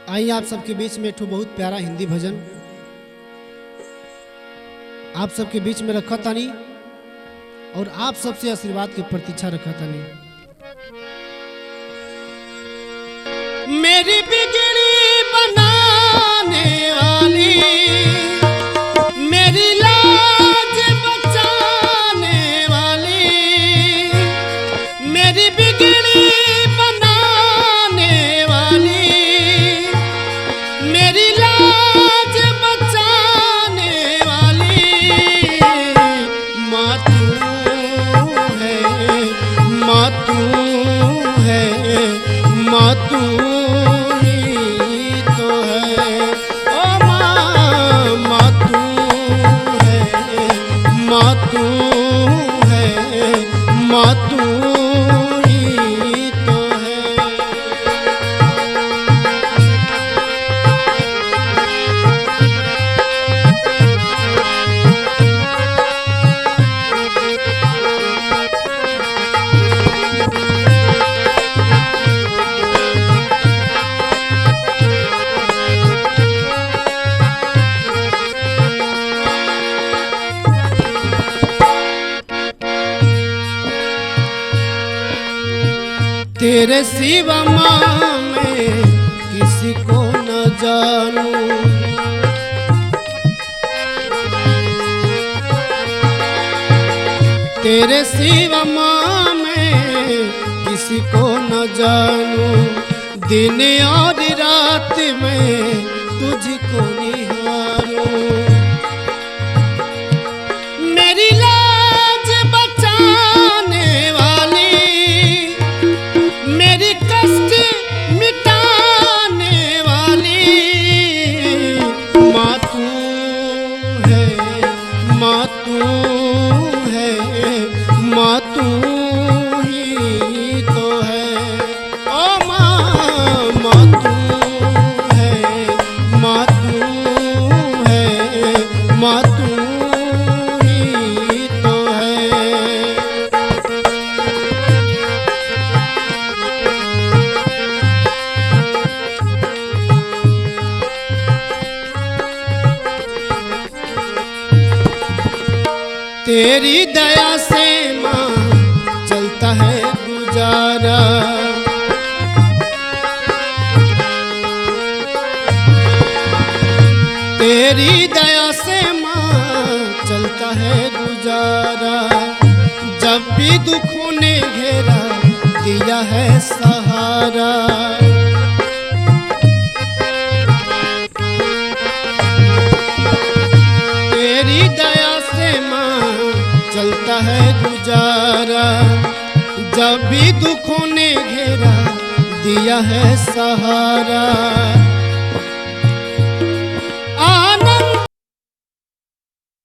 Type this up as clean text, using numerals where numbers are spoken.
आइए आप सबके बीच में एक बहुत प्यारा हिंदी भजन आप सबके बीच में रखा तानी और आप सबसे आशीर्वाद की प्रतीक्षा रखा तानी। मेरी बिगड़ी बनाने वाली, मेरी लाज बचाने वाली, मेरी बिगड़ी बनाने वाली, मेरी लाज बचाने वाली, माँ तू है, माँ तू है, माँ तू ही तो है। ओ माँ, माँ तू है, माँ तू है, माँ तू ही तो है। तेरे सिवा माँ मैं किसी को न जानूं, तेरे सिवा माँ मैं किसी को न जानूं, दिन और रात में तुझको निहारूं। मेरी लाज बचाने वाली, मेरी कष्ट मिटाने वाली, माँ तू है, माँ तू है, माँ तू ही तो है। ओ माँ, माँ तू है, माँ तू है, माँ तू ही तो है। तेरी दया से माँ चलता है गुजारा, तेरी दया से माँ चलता है गुजारा। जब भी दुखों ने घेरा दिया है सहारा, तेरी दया से माँ चलता है गुजारा। जब भी दुखों ने घेरा दिया है सहारा।